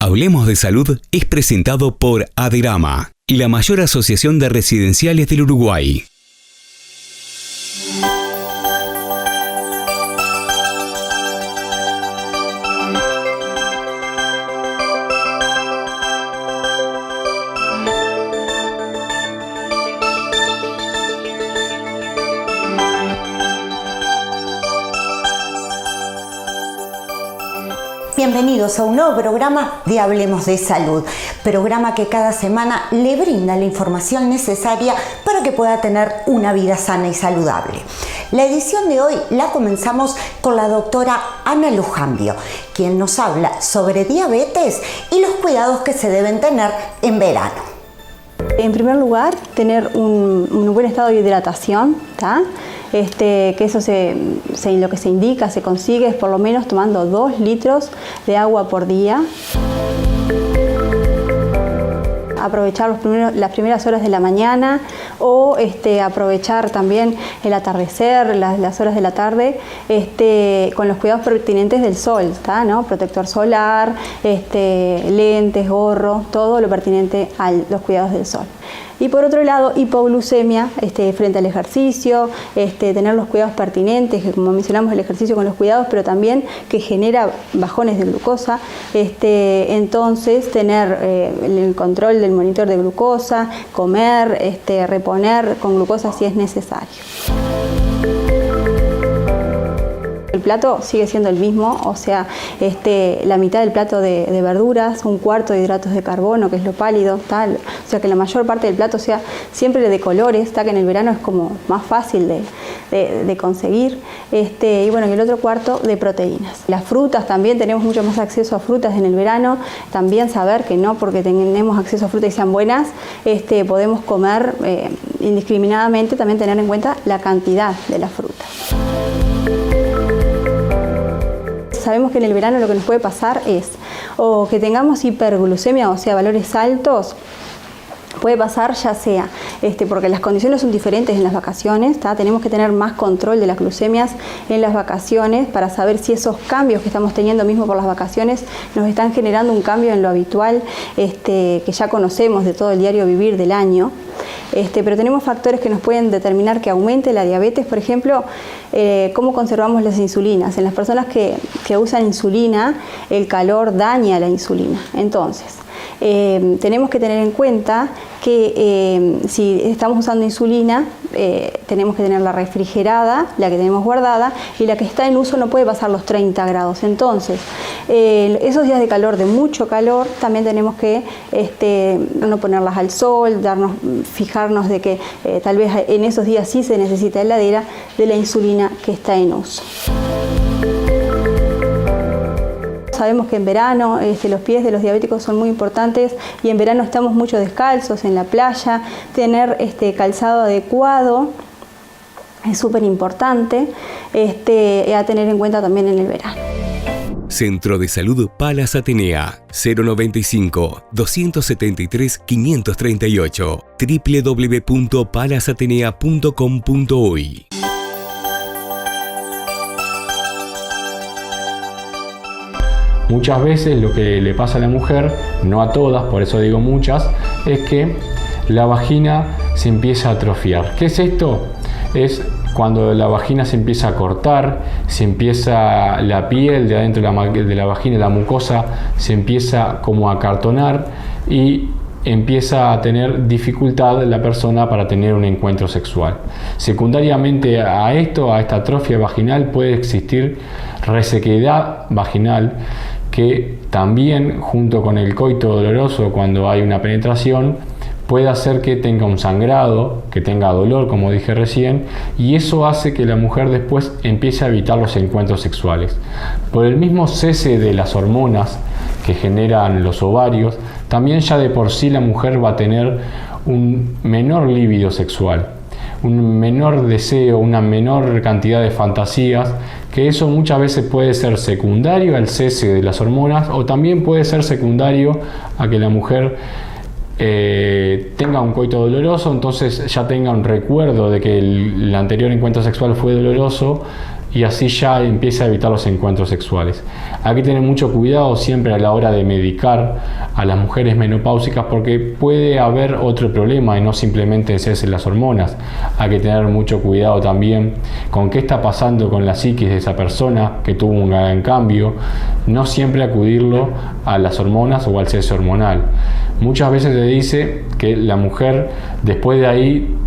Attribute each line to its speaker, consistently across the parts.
Speaker 1: Hablemos de Salud es presentado por Aderama, la mayor asociación de residenciales del Uruguay.
Speaker 2: Bienvenidos a un nuevo programa de Hablemos de Salud, programa que cada semana le brinda la información necesaria para que pueda tener una vida sana y saludable. La edición de hoy la comenzamos con la doctora Ana Lujambio, quien nos habla sobre diabetes y los cuidados que se deben tener en verano.
Speaker 3: En primer lugar, tener un buen estado de hidratación, ¿tá? Que eso lo que se indica, se consigue es por lo menos tomando 2 litros de agua por día. Aprovechar las primeras horas de la mañana o aprovechar también el atardecer, las horas de la tarde, con los cuidados pertinentes del sol, ¿tá? ¿No? Protector solar, lentes, gorro, todo lo pertinente a los cuidados del sol. Y por otro lado, hipoglucemia frente al ejercicio, tener los cuidados pertinentes, que como mencionamos el ejercicio con los cuidados, pero también que genera bajones de glucosa, entonces tener el control del monitor de glucosa, comer, reponer con glucosa si es necesario. El plato sigue siendo el mismo, o sea, la mitad del plato de verduras, 1/4 de hidratos de carbono, que es lo pálido, tal, o sea que la mayor parte del plato sea siempre de colores, que en el verano es como más fácil de conseguir, y bueno, y el otro 1/4 de proteínas. Las frutas también, tenemos mucho más acceso a frutas en el verano, también saber que no porque tenemos acceso a frutas y sean buenas, podemos comer indiscriminadamente, también tener en cuenta la cantidad de las frutas. Sabemos que en el verano lo que nos puede pasar es o que tengamos hiperglucemia, o sea, valores altos. Puede pasar ya sea porque las condiciones son diferentes en las vacaciones, ¿tá? Tenemos que tener más control de las glucemias en las vacaciones para saber si esos cambios que estamos teniendo mismo por las vacaciones nos están generando un cambio en lo habitual que ya conocemos de todo el diario vivir del año. Pero tenemos factores que nos pueden determinar que aumente la diabetes, por ejemplo, cómo conservamos las insulinas. En las personas que usan insulina, el calor daña la insulina. Entonces, tenemos que tener en cuenta que si estamos usando insulina, tenemos que tenerla refrigerada, la que tenemos guardada, y la que está en uso no puede pasar los 30 grados. Entonces, esos días de calor, de mucho calor, también tenemos que no ponerlas al sol, fijarnos de que tal vez en esos días sí se necesita heladera de la insulina que está en uso. Sabemos que en verano los pies de los diabéticos son muy importantes y en verano estamos mucho descalzos en la playa. Tener calzado adecuado es súper importante a tener en cuenta también en el verano.
Speaker 1: Centro de Salud Palas Atenea, 095-273-538, www.palasatenea.com.uy.
Speaker 4: Muchas veces lo que le pasa a la mujer, no a todas, por eso digo muchas, es que la vagina se empieza a atrofiar. ¿Qué es esto? Es cuando la vagina se empieza a cortar, se empieza la piel de adentro de la vagina, la mucosa, se empieza como a acartonar y empieza a tener dificultad la persona para tener un encuentro sexual. Secundariamente a esto, a esta atrofia vaginal, puede existir resequedad vaginal, que también junto con el coito doloroso cuando hay una penetración puede hacer que tenga un sangrado, que tenga dolor, como dije recién, y eso hace que la mujer después empiece a evitar los encuentros sexuales. Por el mismo cese de las hormonas que generan los ovarios, también ya de por sí la mujer va a tener un menor libido sexual, un menor deseo, una menor cantidad de fantasías, que eso muchas veces puede ser secundario al cese de las hormonas o también puede ser secundario a que la mujer tenga un coito doloroso, entonces ya tenga un recuerdo de que el anterior encuentro sexual fue doloroso y así ya empieza a evitar los encuentros sexuales. Hay que tener mucho cuidado siempre a la hora de medicar a las mujeres menopáusicas porque puede haber otro problema y no simplemente es las hormonas. Hay que tener mucho cuidado también con qué está pasando con la psiquis de esa persona que tuvo un gran cambio. No siempre acudirlo a las hormonas o al sexo hormonal. Muchas veces se dice que la mujer después de ahí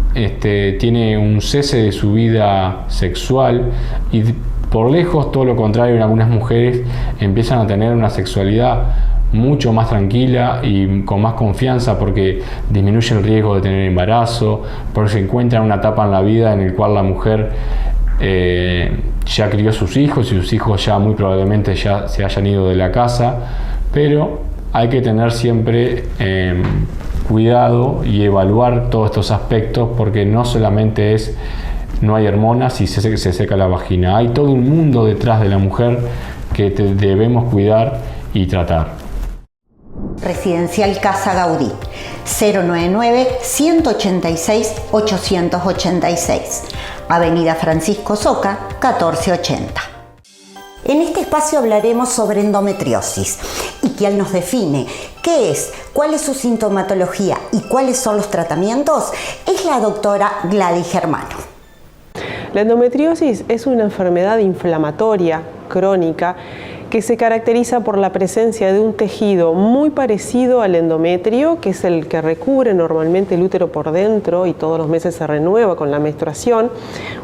Speaker 4: tiene un cese de su vida sexual y por lejos todo lo contrario, en algunas mujeres empiezan a tener una sexualidad mucho más tranquila y con más confianza porque disminuye el riesgo de tener embarazo, porque se encuentra en una etapa en la vida en la cual la mujer ya crió sus hijos y sus hijos ya muy probablemente ya se hayan ido de la casa, pero hay que tener siempre cuidado y evaluar todos estos aspectos porque no solamente no hay hormonas y se seca la vagina, hay todo un mundo detrás de la mujer que debemos cuidar y tratar.
Speaker 2: Residencial Casa Gaudí, 099-186-886, Avenida Francisco Soca, 1480. En este espacio hablaremos sobre endometriosis y quien nos define qué es, cuál es su sintomatología y cuáles son los tratamientos es la doctora Gladys Germano.
Speaker 5: La endometriosis es una enfermedad inflamatoria crónica que se caracteriza por la presencia de un tejido muy parecido al endometrio, que es el que recubre normalmente el útero por dentro y todos los meses se renueva con la menstruación,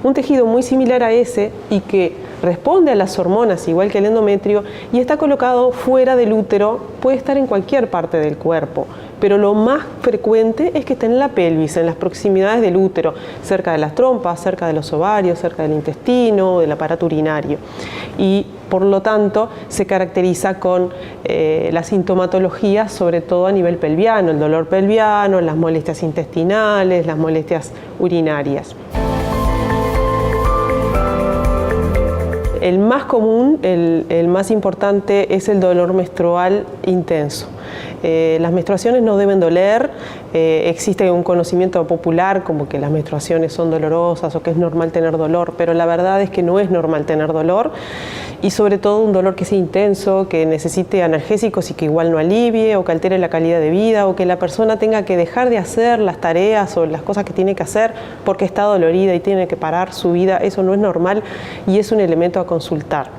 Speaker 5: un tejido muy similar a ese y que responde a las hormonas igual que el endometrio y está colocado fuera del útero, puede estar en cualquier parte del cuerpo, pero lo más frecuente es que esté en la pelvis, en las proximidades del útero, cerca de las trompas, cerca de los ovarios, cerca del intestino, del aparato urinario. Y por lo tanto se caracteriza con la sintomatología, sobre todo a nivel pelviano, el dolor pelviano, las molestias intestinales, las molestias urinarias. El más común, el más importante es el dolor menstrual intenso. Las menstruaciones no deben doler, existe un conocimiento popular como que las menstruaciones son dolorosas o que es normal tener dolor, pero la verdad es que no es normal tener dolor y sobre todo un dolor que sea intenso, que necesite analgésicos y que igual no alivie o que altere la calidad de vida o que la persona tenga que dejar de hacer las tareas o las cosas que tiene que hacer porque está dolorida y tiene que parar su vida. Eso no es normal y es un elemento a consultar.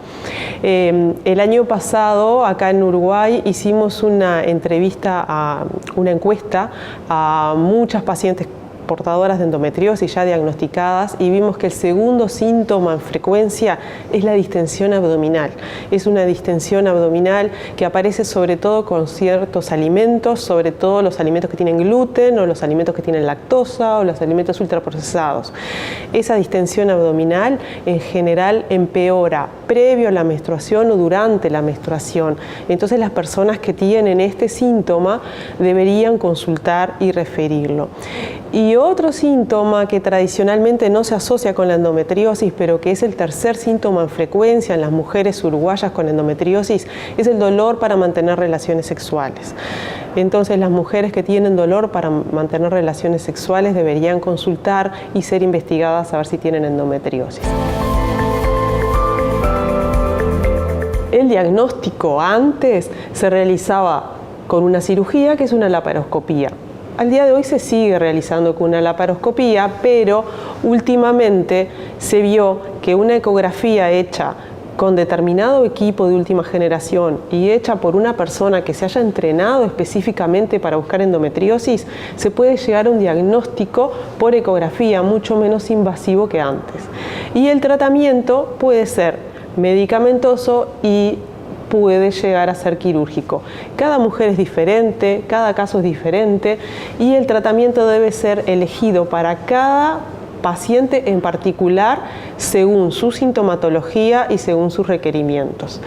Speaker 5: El año pasado acá en Uruguay hicimos una encuesta a muchas pacientes portadoras de endometriosis ya diagnosticadas y vimos que el segundo síntoma en frecuencia es la distensión abdominal. Es una distensión abdominal que aparece sobre todo con ciertos alimentos, sobre todo los alimentos que tienen gluten o los alimentos que tienen lactosa o los alimentos ultraprocesados. Esa distensión abdominal en general empeora previo a la menstruación o durante la menstruación. Entonces las personas que tienen este síntoma deberían consultar y referirlo. Y otro síntoma que tradicionalmente no se asocia con la endometriosis, pero que es el tercer síntoma en frecuencia en las mujeres uruguayas con endometriosis, es el dolor para mantener relaciones sexuales. Entonces las mujeres que tienen dolor para mantener relaciones sexuales deberían consultar y ser investigadas a ver si tienen endometriosis. El diagnóstico antes se realizaba con una cirugía que es una laparoscopía. Al día de hoy se sigue realizando con una laparoscopía, pero últimamente se vio que una ecografía hecha con determinado equipo de última generación y hecha por una persona que se haya entrenado específicamente para buscar endometriosis, se puede llegar a un diagnóstico por ecografía mucho menos invasivo que antes. Y el tratamiento puede ser medicamentoso y puede llegar a ser quirúrgico. Cada mujer es diferente, cada caso es diferente y el tratamiento debe ser elegido para cada paciente en particular según su sintomatología y según sus requerimientos.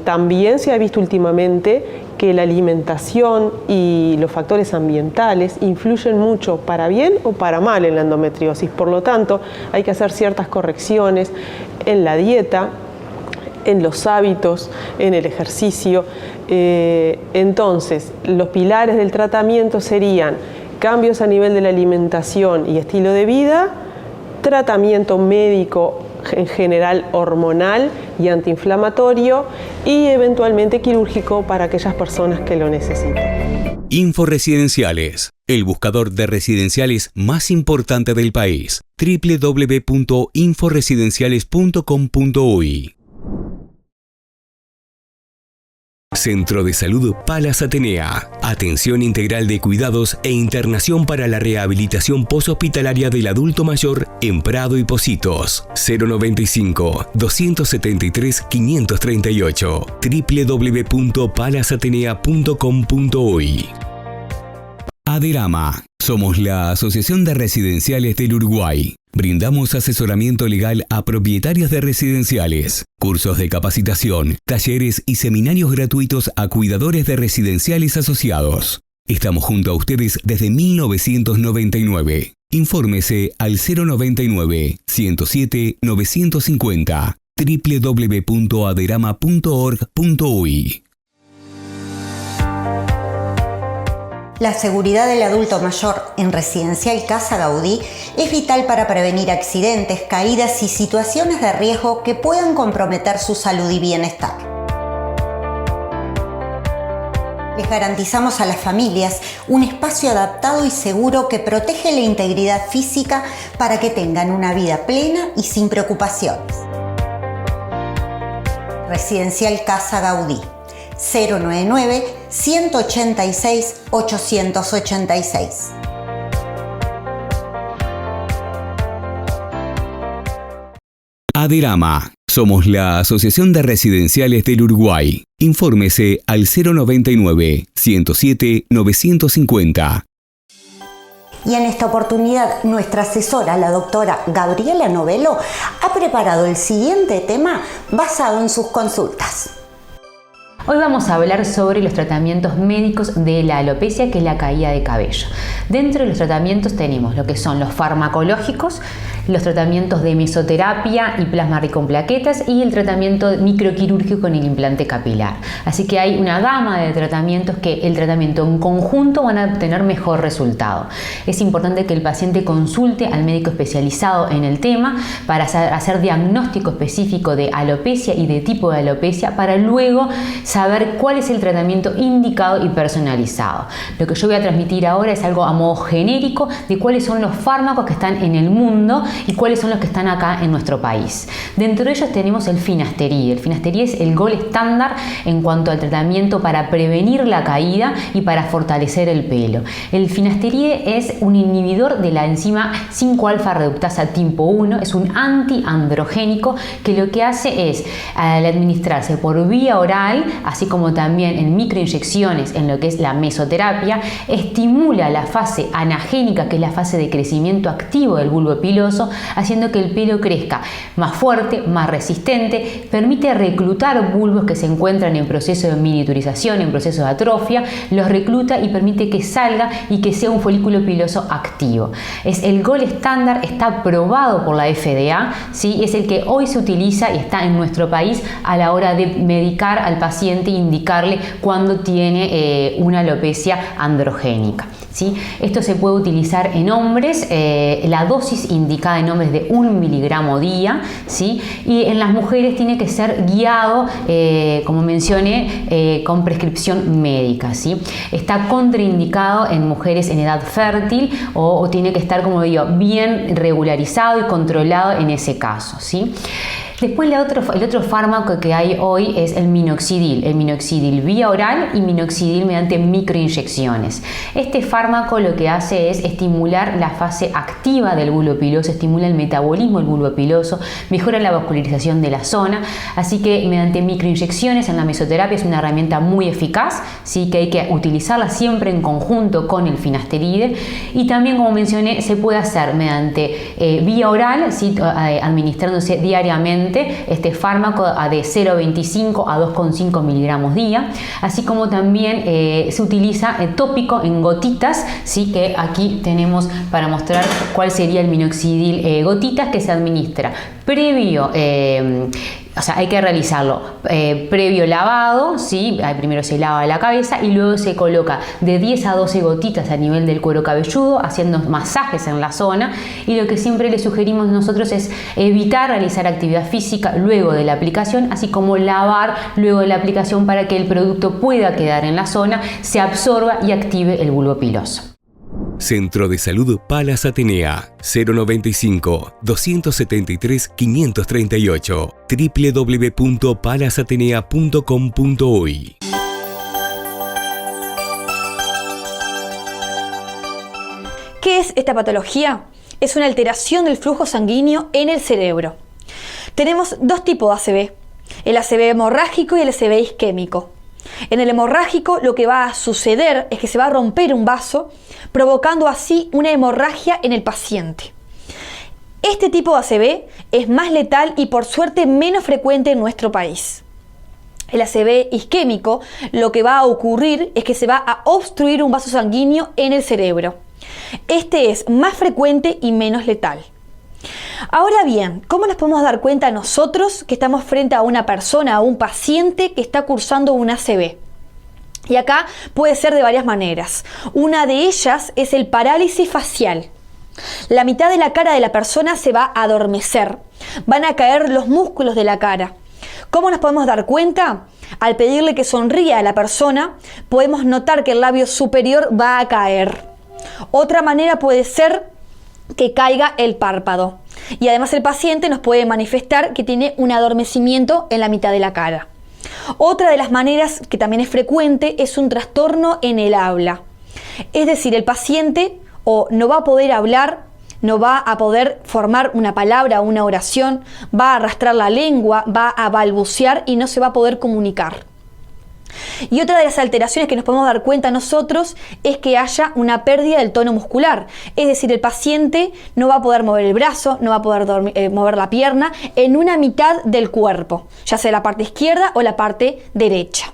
Speaker 5: También se ha visto últimamente que la alimentación y los factores ambientales influyen mucho para bien o para mal en la endometriosis. Por lo tanto, hay que hacer ciertas correcciones en la dieta, en los hábitos, en el ejercicio. Entonces, los pilares del tratamiento serían cambios a nivel de la alimentación y estilo de vida, tratamiento médico en general hormonal y antiinflamatorio, y eventualmente quirúrgico para aquellas personas que lo necesiten.
Speaker 1: Inforesidenciales, el buscador de residenciales más importante del país. www.inforesidenciales.com.uy. Centro de Salud Palas Atenea. Atención integral de cuidados e internación para la rehabilitación poshospitalaria del adulto mayor en Prado y Pocitos. 095-273-538. www.palasatenea.com.uy. Aderama. Somos la Asociación de Residenciales del Uruguay. Brindamos asesoramiento legal a propietarios de residenciales, cursos de capacitación, talleres y seminarios gratuitos a cuidadores de residenciales asociados. Estamos junto a ustedes desde 1999. Infórmese al 099-107-950 www.aderama.org.uy.
Speaker 2: La seguridad del adulto mayor en Residencial Casa Gaudí es vital para prevenir accidentes, caídas y situaciones de riesgo que puedan comprometer su salud y bienestar. Les garantizamos a las familias un espacio adaptado y seguro que protege la integridad física para que tengan una vida plena y sin preocupaciones. Residencial Casa Gaudí. 099-186-886.
Speaker 1: Aderama. Somos la Asociación de Residenciales del Uruguay. Infórmese al 099-107-950.
Speaker 2: Y en esta oportunidad, nuestra asesora, la doctora Gabriela Novello, ha preparado el siguiente tema basado en sus consultas.
Speaker 6: Hoy vamos a hablar sobre los tratamientos médicos de la alopecia, que es la caída de cabello. Dentro de los tratamientos tenemos lo que son los farmacológicos, los tratamientos de mesoterapia y plasma rico en plaquetas y el tratamiento microquirúrgico con el implante capilar. Así que hay una gama de tratamientos que el tratamiento en conjunto van a obtener mejor resultado. Es importante que el paciente consulte al médico especializado en el tema para hacer diagnóstico específico de alopecia y de tipo de alopecia, para luego saber cuál es el tratamiento indicado y personalizado. Lo que yo voy a transmitir ahora es algo a modo genérico de cuáles son los fármacos que están en el mundo y cuáles son los que están acá en nuestro país. Dentro de ellos tenemos el finasteride. El finasteride es el gold estándar en cuanto al tratamiento para prevenir la caída y para fortalecer el pelo. El finasteride es un inhibidor de la enzima 5-alfa reductasa tipo 1, es un antiandrogénico que lo que hace es, al administrarse por vía oral, así como también en microinyecciones en lo que es la mesoterapia, estimula la fase anagénica, que es la fase de crecimiento activo del bulbo piloso, haciendo que el pelo crezca más fuerte, más resistente, permite reclutar bulbos que se encuentran en proceso de miniaturización, en proceso de atrofia, los recluta y permite que salga y que sea un folículo piloso activo. Es el gold estándar, está aprobado por la FDA, ¿sí? Es el que hoy se utiliza y está en nuestro país a la hora de medicar al paciente e indicarle cuando tiene una alopecia androgénica, ¿sí? Esto se puede utilizar en hombres, la dosis indicada en hombres de 1 miligramo día, ¿sí? Y en las mujeres tiene que ser guiado, como mencioné, con prescripción médica, ¿sí? Está contraindicado en mujeres en edad fértil o tiene que estar, como digo, bien regularizado y controlado en ese caso, ¿sí? Después el otro fármaco que hay hoy es el minoxidil vía oral y minoxidil mediante microinyecciones. Este fármaco lo que hace es estimular la fase activa del bulbo piloso, estimula el metabolismo del bulbo piloso, mejora la vascularización de la zona, así que mediante microinyecciones en la mesoterapia es una herramienta muy eficaz, sí, que hay que utilizarla siempre en conjunto con el finasteride, y también, como mencioné, se puede hacer mediante vía oral, ¿sí? Administrándose diariamente este fármaco de 0,25 a 2,5 miligramos día, así como también se utiliza tópico en gotitas, ¿sí? Que aquí tenemos para mostrar cuál sería el minoxidil gotitas, que se administra previo O sea, hay que realizarlo previo lavado, ¿sí? Primero se lava la cabeza y luego se coloca de 10 a 12 gotitas a nivel del cuero cabelludo, haciendo masajes en la zona. Y lo que siempre le sugerimos nosotros es evitar realizar actividad física luego de la aplicación, así como lavar luego de la aplicación para que el producto pueda quedar en la zona, se absorba y active el bulbo piloso.
Speaker 1: Centro de Salud Palas Atenea, 095-273-538, www.palasatenea.com.uy.
Speaker 7: ¿Qué es esta patología? Es una alteración del flujo sanguíneo en el cerebro. Tenemos dos tipos de ACV, el ACV hemorrágico y el ACV isquémico. En el hemorrágico lo que va a suceder es que se va a romper un vaso, provocando así una hemorragia en el paciente. Este tipo de ACV es más letal y por suerte menos frecuente en nuestro país. El ACV isquémico, lo que va a ocurrir es que se va a obstruir un vaso sanguíneo en el cerebro. Este es más frecuente y menos letal. Ahora bien, ¿cómo nos podemos dar cuenta nosotros que estamos frente a una persona, a un paciente que está cursando un ACV? Y acá puede ser de varias maneras. Una de ellas es el parálisis facial. La mitad de la cara de la persona se va a adormecer. Van a caer los músculos de la cara. ¿Cómo nos podemos dar cuenta? Al pedirle que sonría a la persona, podemos notar que el labio superior va a caer. Otra manera puede ser que caiga el párpado. Y además el paciente nos puede manifestar que tiene un adormecimiento en la mitad de la cara. Otra de las maneras que también es frecuente es un trastorno en el habla. Es decir, el paciente no va a poder hablar, no va a poder formar una palabra o una oración, va a arrastrar la lengua, va a balbucear y no se va a poder comunicar. Y otra de las alteraciones que nos podemos dar cuenta nosotros es que haya una pérdida del tono muscular. Es decir, el paciente no va a poder mover el brazo, no va a poder mover la pierna en una mitad del cuerpo, ya sea la parte izquierda o la parte derecha.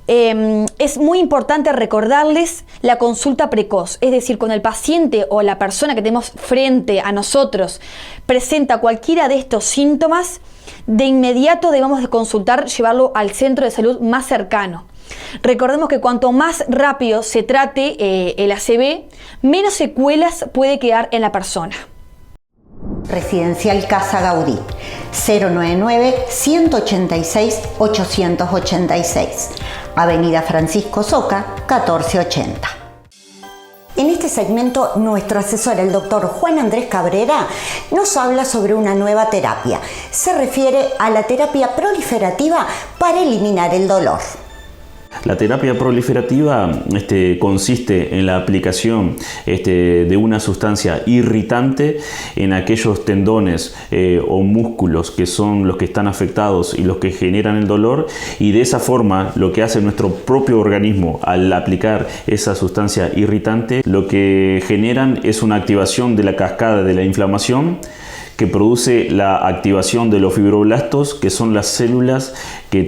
Speaker 7: Es muy importante recordarles la consulta precoz, es decir, cuando el paciente o la persona que tenemos frente a nosotros presenta cualquiera de estos síntomas, de inmediato debemos de consultar, llevarlo al centro de salud más cercano. Recordemos que cuanto más rápido se trate el ACV, menos secuelas puede quedar en la persona.
Speaker 2: Residencial Casa Gaudí, 099-186-886, Avenida Francisco Soca, 1480. En este segmento, nuestro asesor, el doctor Juan Andrés Cabrera, nos habla sobre una nueva terapia. Se refiere a la terapia proliferativa para eliminar el dolor.
Speaker 8: La terapia proliferativa consiste en la aplicación de una sustancia irritante en aquellos tendones o músculos que son los que están afectados y los que generan el dolor, y de esa forma lo que hace nuestro propio organismo al aplicar esa sustancia irritante, lo que generan es una activación de la cascada de la inflamación, que produce la activación de los fibroblastos, que son las células que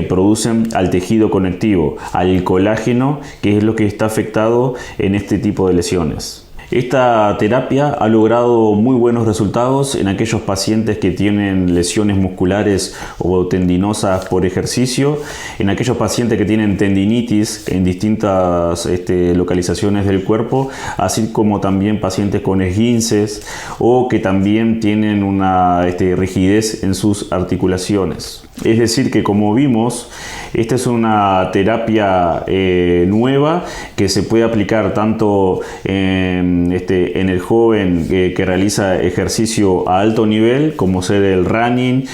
Speaker 8: producen al tejido conectivo, al colágeno, que es lo que está afectado en este tipo de lesiones. Esta terapia ha logrado muy buenos resultados en aquellos pacientes que tienen lesiones musculares o tendinosas por ejercicio, en aquellos pacientes que tienen tendinitis en distintas localizaciones del cuerpo, así como también pacientes con esguinces o que también tienen una rigidez en sus articulaciones. Es decir que, como vimos, esta es una terapia nueva que se puede aplicar tanto en el joven que realiza ejercicio a alto nivel, como ser el running,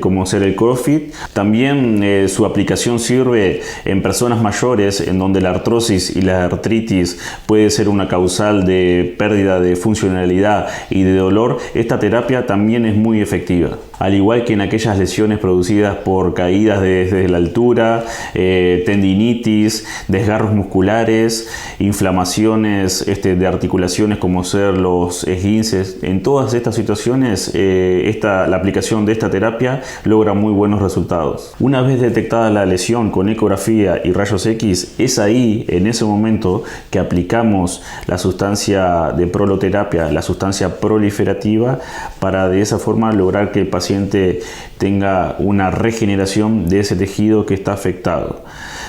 Speaker 8: como ser el crossfit. También su aplicación sirve en personas mayores, en donde la artrosis y la artritis puede ser una causal de pérdida de funcionalidad y de dolor. Esta terapia también es muy efectiva. Al igual que en aquellas lesiones producidas por caídas desde la altura, tendinitis, desgarros musculares, inflamaciones de articulación complicaciones como ser los esguinces. En todas estas situaciones, la aplicación de esta terapia logra muy buenos resultados. Una vez detectada la lesión con ecografía y rayos X, es ahí, en ese momento, que aplicamos la sustancia de proloterapia, la sustancia proliferativa, para de esa forma lograr que el paciente tenga una regeneración de ese tejido que está afectado.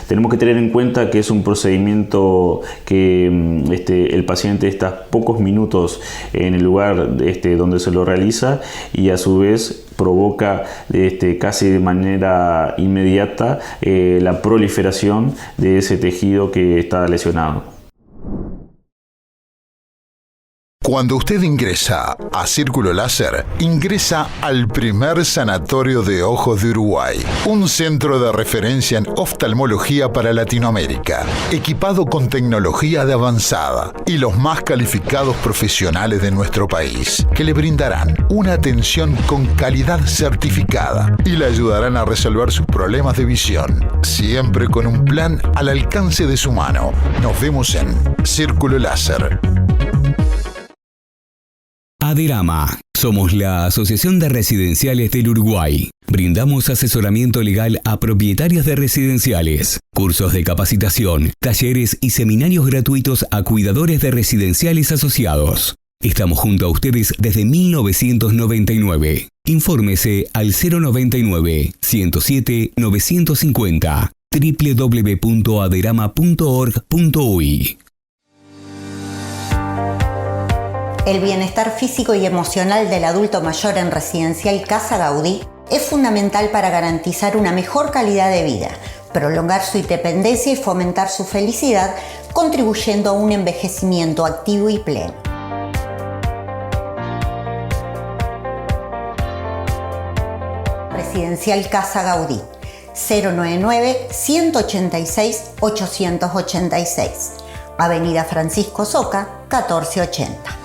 Speaker 8: Tenemos que tener en cuenta que es un procedimiento que el paciente está pocos minutos en el lugar donde se lo realiza, y a su vez provoca casi de manera inmediata la proliferación de ese tejido que está lesionado.
Speaker 9: Cuando usted ingresa a Círculo Láser, ingresa al primer sanatorio de ojos de Uruguay, un centro de referencia en oftalmología para Latinoamérica, equipado con tecnología de avanzada y los más calificados profesionales de nuestro país, que le brindarán una atención con calidad certificada y le ayudarán a resolver sus problemas de visión, siempre con un plan al alcance de su mano. Nos vemos en Círculo Láser.
Speaker 1: Aderama. Somos la Asociación de Residenciales del Uruguay. Brindamos asesoramiento legal a propietarios de residenciales, cursos de capacitación, talleres y seminarios gratuitos a cuidadores de residenciales asociados. Estamos junto a ustedes desde 1999. Infórmese al 099 107 950 www.aderama.org.uy.
Speaker 2: El bienestar físico y emocional del adulto mayor en Residencial Casa Gaudí es fundamental para garantizar una mejor calidad de vida, prolongar su independencia y fomentar su felicidad, contribuyendo a un envejecimiento activo y pleno. Residencial Casa Gaudí, 099-186-886, Avenida Francisco Soca, 1480.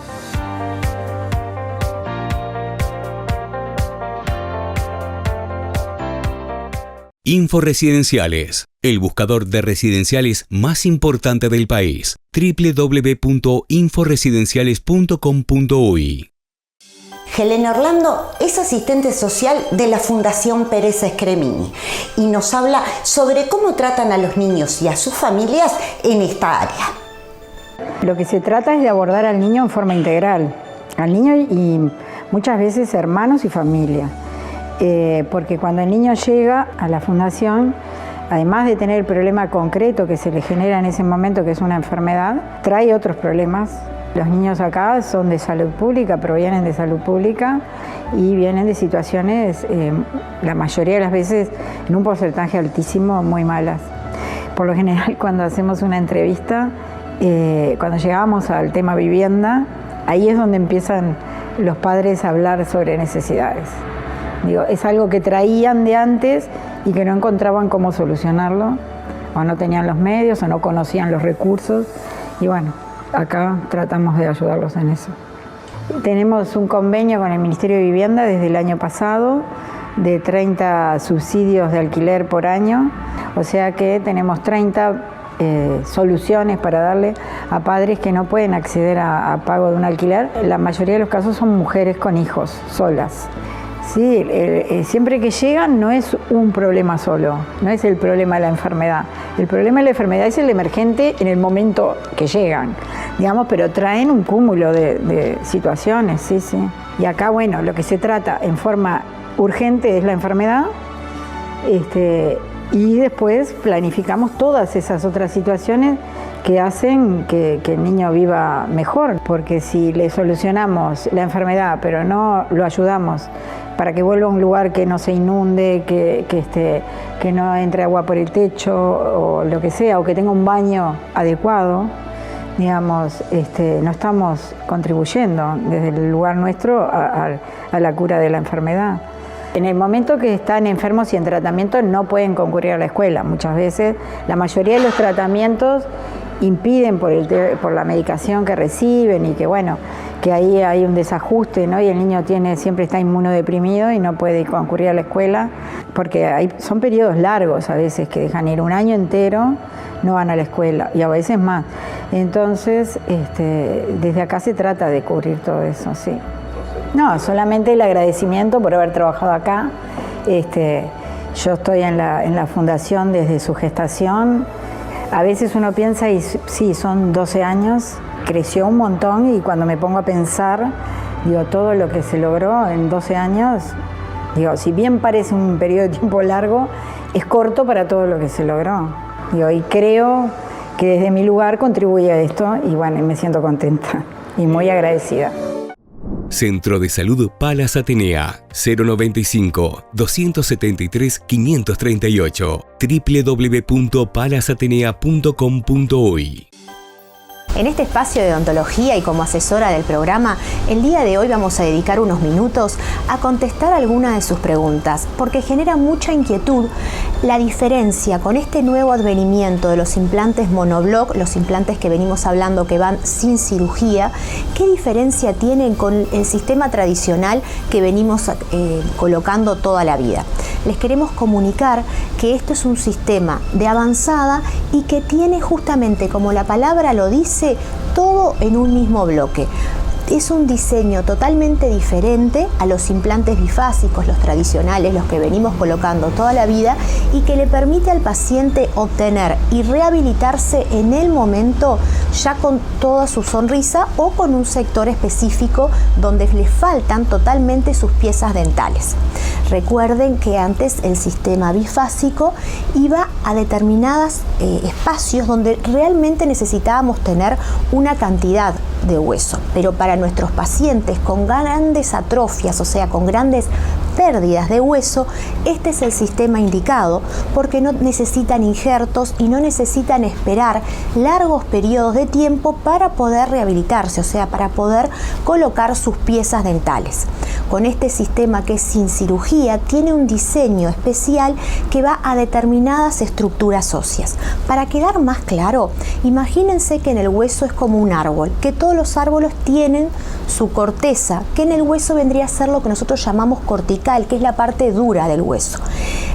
Speaker 1: Inforesidenciales, el buscador de residenciales más importante del país. www.inforesidenciales.com.uy.
Speaker 2: Helena Orlando es asistente social de la Fundación Pérez Scremini y nos habla sobre cómo tratan a los niños y a sus familias en esta área.
Speaker 10: Lo que se trata es de abordar al niño en forma integral, al niño y muchas veces hermanos y familia. Porque cuando el niño llega a la fundación, además de tener el problema concreto que se le genera en ese momento, que es una enfermedad, trae otros problemas. Los niños acá son de salud pública, provienen de salud pública y vienen de situaciones, la mayoría de las veces, en un porcentaje altísimo, muy malas. Por lo general, cuando hacemos una entrevista, cuando llegamos al tema vivienda, ahí es donde empiezan los padres a hablar sobre necesidades. Digo, es algo que traían de antes y que no encontraban cómo solucionarlo, o no tenían los medios, o no conocían los recursos, y bueno, acá tratamos de ayudarlos en eso. Tenemos un convenio con el Ministerio de Vivienda desde el año pasado, de 30 subsidios de alquiler por año, o sea que tenemos 30 soluciones para darle a padres que no pueden acceder a pago de un alquiler. La mayoría de los casos son mujeres con hijos, solas. Sí, siempre que llegan no es un problema solo, no es el problema de la enfermedad. El problema de la enfermedad es el emergente en el momento que llegan, digamos, pero traen un cúmulo de situaciones, sí. Y acá, bueno, lo que se trata en forma urgente es la enfermedad, y después planificamos todas esas otras situaciones que hacen que el niño viva mejor, porque si le solucionamos la enfermedad, pero no lo ayudamos para que vuelva a un lugar que no se inunde, que no entre agua por el techo o lo que sea, o que tenga un baño adecuado, digamos, no estamos contribuyendo desde el lugar nuestro a la cura de la enfermedad. En el momento que están enfermos y en tratamiento no pueden concurrir a la escuela. Muchas veces la mayoría de los tratamientos impiden por la medicación que reciben y que bueno, que ahí hay un desajuste, ¿no? Y el niño siempre está inmunodeprimido y no puede concurrir a la escuela, porque son periodos largos a veces que dejan ir un año entero, no van a la escuela y a veces más. Entonces, desde acá se trata de cubrir todo eso, sí. No, solamente el agradecimiento por haber trabajado acá. Yo estoy en la fundación desde su gestación. A veces uno piensa, y sí, son 12 años, creció un montón, y cuando me pongo a pensar, digo, todo lo que se logró en 12 años, digo, si bien parece un periodo de tiempo largo, es corto para todo lo que se logró. Digo, y creo que desde mi lugar contribuye a esto, y bueno, me siento contenta y muy agradecida.
Speaker 1: Centro de Salud Palas Atenea, 095-273-538, www.palasatenea.com.uy.
Speaker 11: En este espacio de odontología y como asesora del programa, el día de hoy vamos a dedicar unos minutos a contestar algunas de sus preguntas, porque genera mucha inquietud la diferencia con este nuevo advenimiento de los implantes monobloc, los implantes que venimos hablando que van sin cirugía. ¿Qué diferencia tienen con el sistema tradicional que venimos colocando toda la vida? Les queremos comunicar que esto es un sistema de avanzada y que tiene justamente, como la palabra lo dice, todo en un mismo bloque. Es un diseño totalmente diferente a los implantes bifásicos, los tradicionales, los que venimos colocando toda la vida, y que le permite al paciente obtener y rehabilitarse en el momento, ya con toda su sonrisa o con un sector específico donde le faltan totalmente sus piezas dentales. Recuerden que antes el sistema bifásico iba a determinados espacios donde realmente necesitábamos tener una cantidad de hueso, pero para nuestros pacientes con grandes atrofias, o sea, con grandes pérdidas de hueso, este es el sistema indicado, porque no necesitan injertos y no necesitan esperar largos periodos de tiempo para poder rehabilitarse, o sea, para poder colocar sus piezas dentales. Con este sistema, que es sin cirugía, tiene un diseño especial que va a determinadas estructuras óseas. Para quedar más claro, imagínense que en el hueso es como un árbol, que todos los árboles tienen su corteza, que en el hueso vendría a ser lo que nosotros llamamos cortical, que es la parte dura del hueso.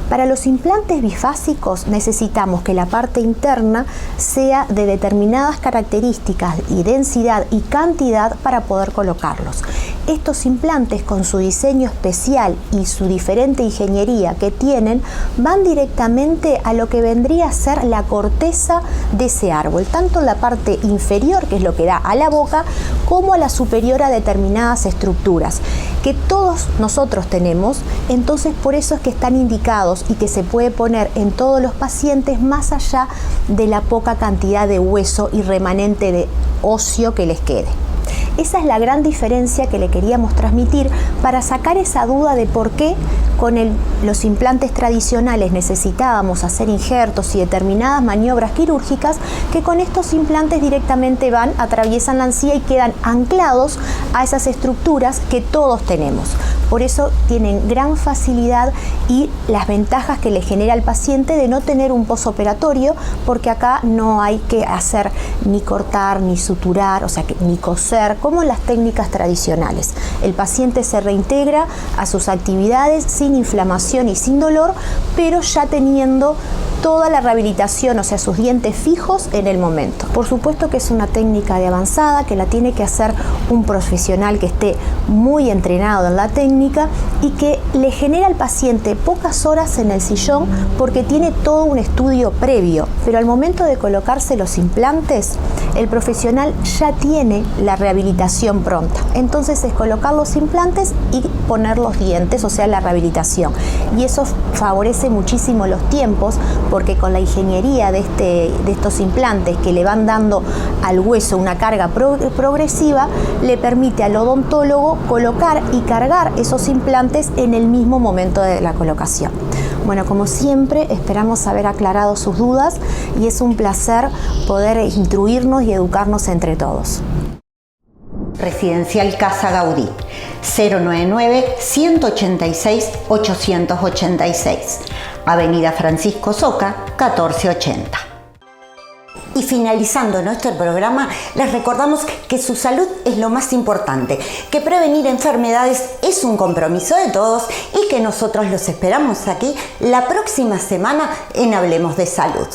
Speaker 11: Para los implantes bifásicos necesitamos que la parte interna sea de determinadas características y densidad y cantidad para poder colocarlos. Estos implantes, con su diseño especial y su diferente ingeniería que tienen, van directamente a lo que vendría a ser la corteza de ese árbol, tanto en la parte inferior, que es lo que da a la boca, como a la superior a determinadas estructuras que todos nosotros tenemos. Entonces, por eso es que están indicados y que se puede poner en todos los pacientes, más allá de la poca cantidad de hueso y remanente de óseo que les quede. Esa es la gran diferencia que le queríamos transmitir, para sacar esa duda de por qué con los implantes tradicionales necesitábamos hacer injertos y determinadas maniobras quirúrgicas, que con estos implantes directamente atraviesan la encía y quedan anclados a esas estructuras que todos tenemos. Por eso tienen gran facilidad y las ventajas que le genera al paciente de no tener un posoperatorio, porque acá no hay que hacer ni cortar, ni suturar, o sea, ni coser, como en las técnicas tradicionales. El paciente se reintegra a sus actividades sin inflamación y sin dolor, pero ya teniendo toda la rehabilitación, o sea, sus dientes fijos en el momento. Por supuesto que es una técnica de avanzada que la tiene que hacer un profesional que esté muy entrenado en la técnica y que le genera al paciente pocas horas en el sillón, porque tiene todo un estudio previo. Pero al momento de colocarse los implantes, el profesional ya tiene la rehabilitación pronta. Entonces es colocar los implantes y poner los dientes, o sea, la rehabilitación. Y eso favorece muchísimo los tiempos, porque con la ingeniería de estos implantes, que le van dando al hueso una carga progresiva, le permite al odontólogo colocar y cargar esos implantes en el mismo momento de la colocación. Bueno, como siempre, esperamos haber aclarado sus dudas y es un placer poder instruirnos y educarnos entre todos.
Speaker 2: Residencial Casa Gaudí, 099-186-886, Avenida Francisco Soca, 1480. Y finalizando nuestro programa, les recordamos que su salud es lo más importante, que prevenir enfermedades es un compromiso de todos y que nosotros los esperamos aquí la próxima semana en Hablemos de Salud.